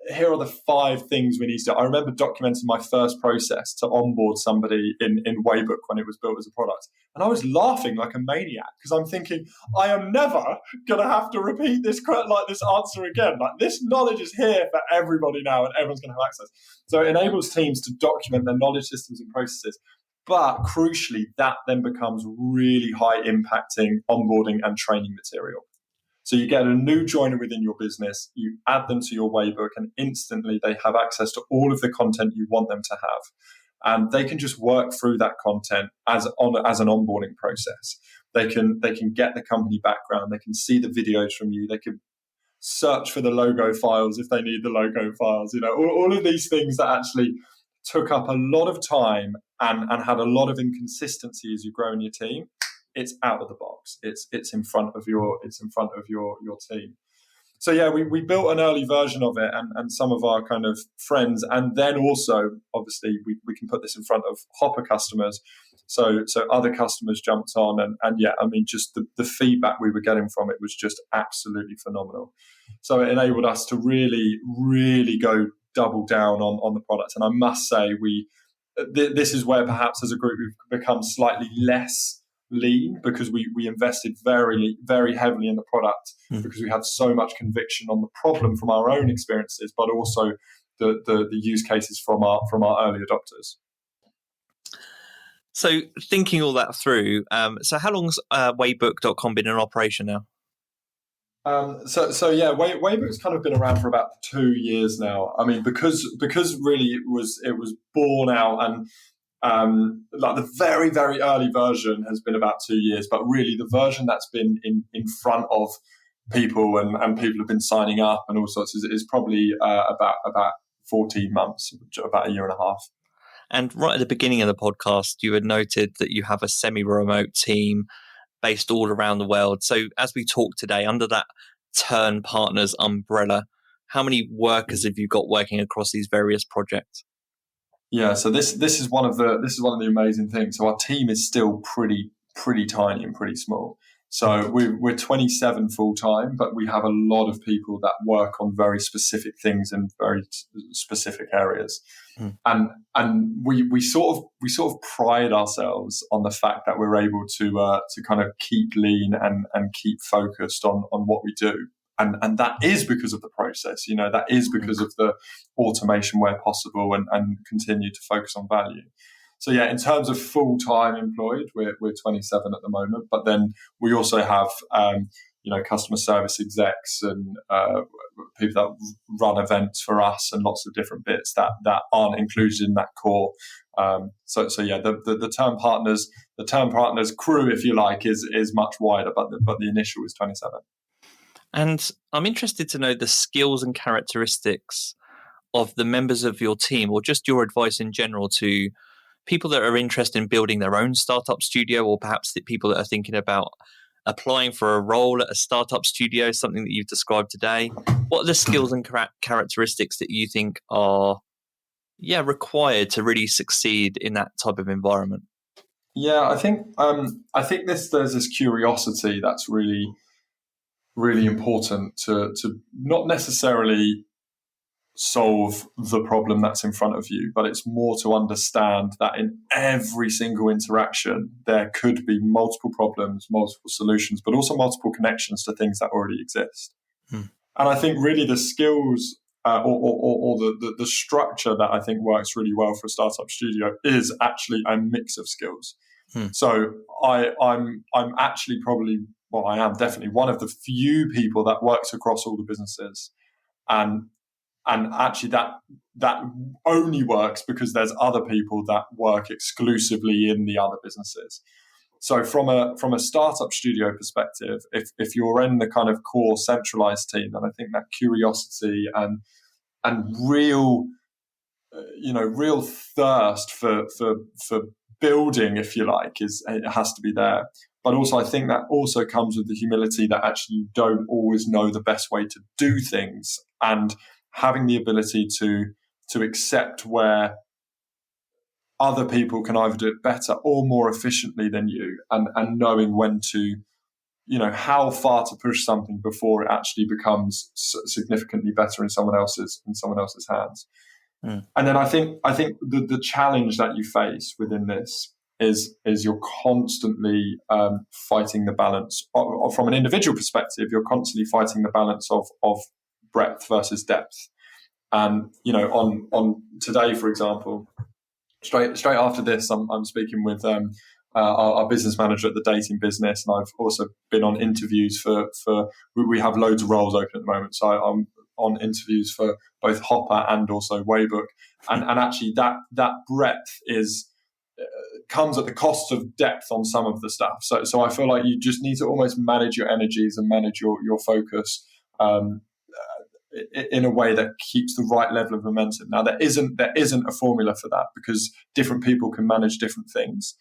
the 5 things we need to do. I remember documenting my first process to onboard somebody in Waybook when it was built as a product. And I was laughing like a maniac because I'm thinking, I am never going to have to repeat this answer again. Like, this knowledge is here for everybody now and everyone's going to have access. So it enables teams to document their knowledge, systems, and processes. But crucially, that then becomes really high impacting onboarding and training material. So you get a new joiner within your business, you add them to your Waybook, and instantly they have access to all of the content you want them to have. And they can just work through that content as an onboarding process. They can get the company background, they can see the videos from you, they can search for the logo files if they need the logo files, all of these things that actually took up a lot of time and had a lot of inconsistency as you grow in your team. It's out of the box. It's in front of your team. So yeah, we built an early version of it and some of our kind of friends, and then also obviously we can put this in front of Hopper customers. So other customers jumped on and yeah, I mean, just the feedback we were getting from it was just absolutely phenomenal. So it enabled us to really, really go double down on the product. And I must say this is where perhaps as a group we've become slightly less lean, because we invested very, very heavily in the product because we had so much conviction on the problem from our own experiences, but also the use cases from our early adopters. So thinking all that through, so how long's Waybook.com been in operation now? So yeah, Waybook's kind of been around for about 2 years now. I mean, because really it was born out, and like the very, very early version has been about 2 years, but really the version that's been in front of people and people have been signing up and all sorts is probably about 14 months, about a year and a half. And right at the beginning of the podcast, you had noted that you have a semi-remote team based all around the world. So as we talk today, under that Turn Partners umbrella, how many workers have you got working across these various projects? Yeah, so this is one of the amazing things. So our team is still pretty tiny and pretty small. So we're 27 full time, but we have a lot of people that work on very specific things in very specific areas. And we sort of pride ourselves on the fact that we're able to kind of keep lean and keep focused on what we do. And that is because of the process, that is because of the automation where possible and continue to focus on value. So yeah, in terms of full-time employed, we're 27 at the moment, but then we also have, customer service execs and people that run events for us and lots of different bits that aren't included in that core. So yeah, the Turn Partners crew, if you like, is much wider, but the initial is 27. And I'm interested to know the skills and characteristics of the members of your team, or just your advice in general to people that are interested in building their own startup studio, or perhaps the people that are thinking about applying for a role at a startup studio, something that you've described today. What are the skills and characteristics that you think are required to really succeed in that type of environment? Yeah, I think there's this curiosity that's really, really important to not necessarily solve the problem that's in front of you, but it's more to understand that in every single interaction there could be multiple problems, multiple solutions, but also multiple connections to things that already exist. And I think really the skills or the structure that I think works really well for a startup studio is actually a mix of skills. So I'm actually probably, well, I am definitely one of the few people that works across all the businesses, and actually that only works because there's other people that work exclusively in the other businesses. So from a startup studio perspective, if you're in the kind of core centralized team, then I think that curiosity and real thirst for building, if you like, it has to be there. But also I think that also comes with the humility that actually you don't always know the best way to do things, and having the ability to accept where other people can either do it better or more efficiently than you, and knowing when to, how far to push something before it actually becomes significantly better in someone else's hands. And then I think the challenge that you face within this is you're constantly fighting the balance. From an individual perspective, you're constantly fighting the balance of breadth versus depth. And on today, for example, straight after this, I'm speaking with our business manager at the dating business, and I've also been on interviews for we have loads of roles open at the moment, so I'm on interviews for both Hopper and also Waybook, and actually that breadth is comes at the cost of depth on some of the stuff. So I feel like you just need to almost manage your energies and manage your focus in a way that keeps the right level of momentum. Now there isn't a formula for that, because different people can manage different things.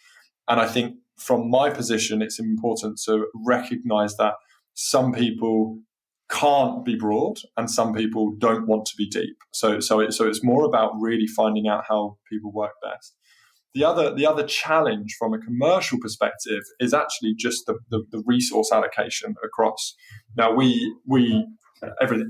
And I think from my position, it's important to recognize that some people can't be broad and some people don't want to be deep. So it's more about really finding out how people work best. The other challenge from a commercial perspective is actually just the resource allocation across. Now we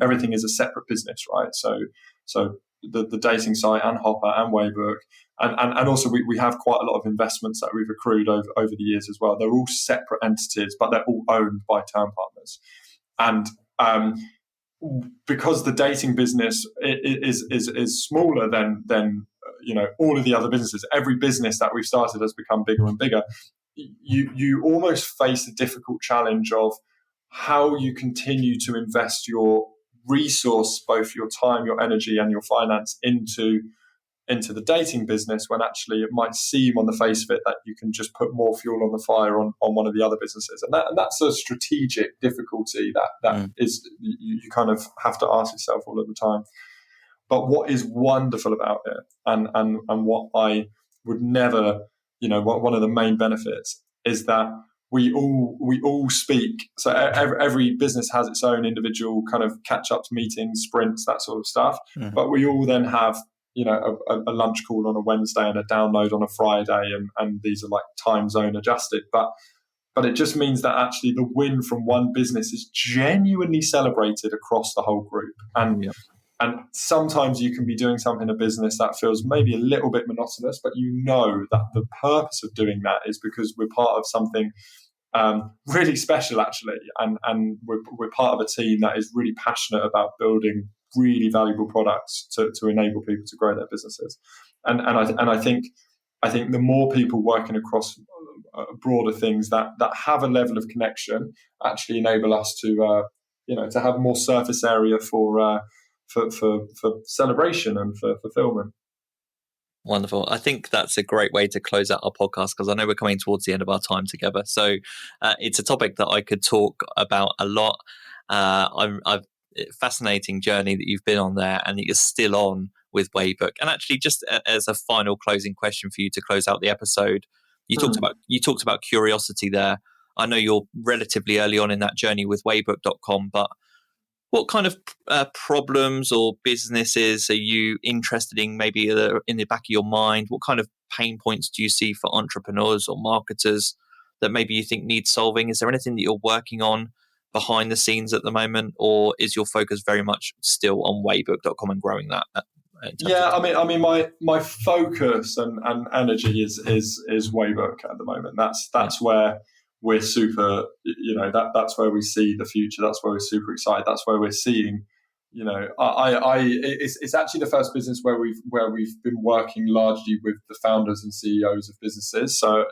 everything is a separate business, right? So the dating site and Hopper and Waybook, and also we have quite a lot of investments that we've accrued over the years as well. They're all separate entities, but they're all owned by Turn Partners. And because the dating business is smaller than all of the other businesses, every business that we've started has become bigger and bigger. You almost face a difficult challenge of how you continue to invest your resource, both your time, your energy, and your finance into the dating business, when actually it might seem on the face of it that you can just put more fuel on the fire on one of the other businesses. And that's a strategic difficulty that is you kind of have to ask yourself all of the time. But what is wonderful about it, and what I would never, one of the main benefits is that we all speak. So every business has its own individual kind of catch-ups, meetings, sprints, that sort of stuff. Mm-hmm. But we all then have, a lunch call on a Wednesday and a download on a Friday, and these are like time zone adjusted. But it just means that actually the win from one business is genuinely celebrated across the whole group. And sometimes you can be doing something in a business that feels maybe a little bit monotonous, but that the purpose of doing that is because we're part of something really special, actually. And we're part of a team that is really passionate about building really valuable products to enable people to grow their businesses. And I think the more people working across broader things that have a level of connection actually enable us to have more surface area for celebration and for fulfillment. Wonderful. I think that's a great way to close out our podcast, because I know we're coming towards the end of our time together. So it's a topic that I could talk about a lot. I've fascinating journey that you've been on there, and that you're still on with Waybook. And actually, just as a final closing question for you to close out the episode, you talked about curiosity there. I know you're relatively early on in that journey with Waybook.com, but what kind of problems or businesses are you interested in, maybe in the back of your mind? What kind of pain points do you see for entrepreneurs or marketers that maybe you think need solving? Is there anything that you're working on behind the scenes at the moment, or is your focus very much still on Waybook.com and growing that? Yeah, I mean, my focus and energy is Waybook at the moment. That's where we're super, that's where we see the future. That's where we're super excited. That's where we're seeing, it's actually the first business where we've been working largely with the founders and CEOs of businesses. So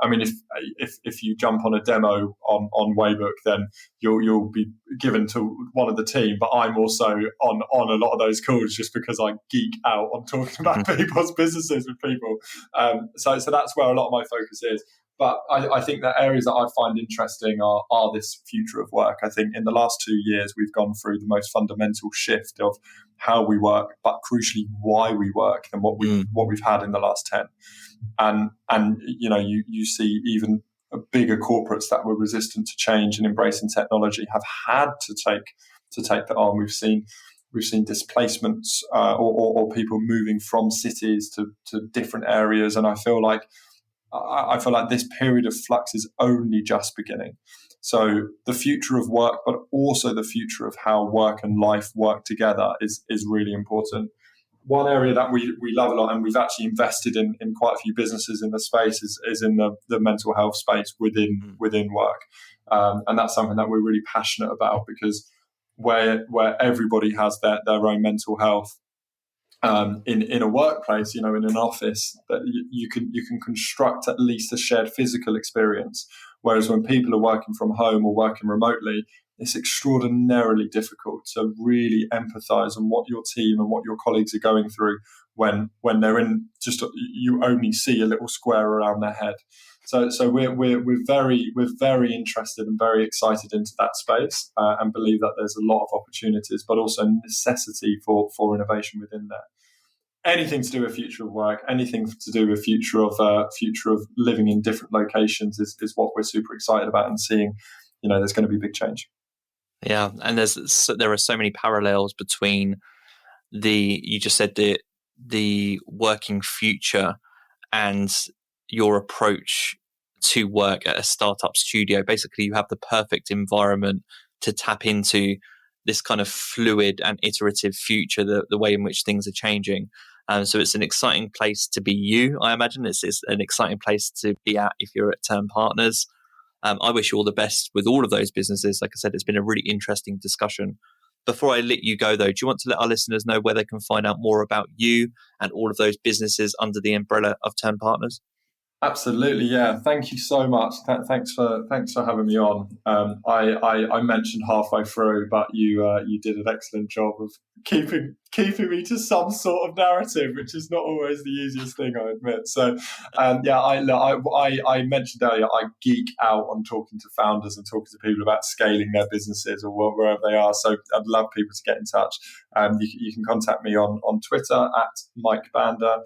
I mean, if you jump on a demo on Waybook, then you'll be given to one of the team. But I'm also on a lot of those calls just because I geek out on talking about people's businesses with people. So that's where a lot of my focus is. But I think that areas that I find interesting are this future of work. I think in the last 2 years, we've gone through the most fundamental shift of how we work, but crucially why we work, than what we've had in the last 10. And you see even bigger corporates that were resistant to change and embracing technology have had to take that on. We've seen displacements or people moving from cities to different areas, and I feel like this period of flux is only just beginning. So the future of work, but also the future of how work and life work together is really important. One area that we love a lot, and we've actually invested in quite a few businesses in the space, is in the mental health space within work. And that's something that we're really passionate about, because where everybody has their own mental health, in a workplace, in an office, that you can construct at least a shared physical experience. Whereas when people are working from home or working remotely, it's extraordinarily difficult to really empathise on what your team and what your colleagues are going through when they're in you only see a little square around their head. So we're very interested and very excited into that space, and believe that there's a lot of opportunities, but also necessity for innovation within there. Anything to do with future of work, anything to do with future of living in different locations is what we're super excited about, and seeing, there's going to be big change. Yeah, and there are so many parallels between you just said the working future and your approach to work at a startup studio. Basically, you have the perfect environment to tap into this kind of fluid and iterative future, the way in which things are changing. So it's an exciting place to be you, I imagine. It's an exciting place to be at if you're at Turn Partners. I wish you all the best with all of those businesses. Like I said, it's been a really interesting discussion. Before I let you go, though, do you want to let our listeners know where they can find out more about you and all of those businesses under the umbrella of Turn Partners? Absolutely, yeah. Thank you so much. Thanks for having me on. I mentioned halfway through, but you did an excellent job of keeping me to some sort of narrative, which is not always the easiest thing, I admit. So, I mentioned earlier, I geek out on talking to founders and talking to people about scaling their businesses or wherever they are. So I'd love people to get in touch. You can contact me on Twitter at Mike Bandar.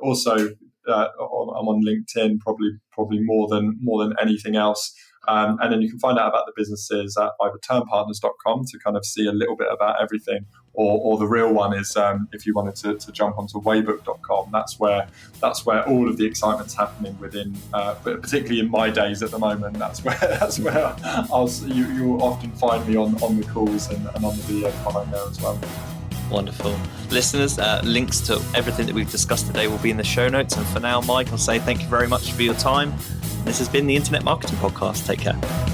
Also, I'm on LinkedIn, probably more than anything else. And then you can find out about the businesses at either turnpartners.com to kind of see a little bit about everything, or the real one is if you wanted to jump onto Waybook.com. That's where all of the excitement's happening within, but particularly in my days at the moment. That's where you'll often find me on the calls and on the video behind there as well. Wonderful. Listeners, links to everything that we've discussed today will be in the show notes. And for now, Mike, I'll say thank you very much for your time. This has been the Internet Marketing Podcast. Take care.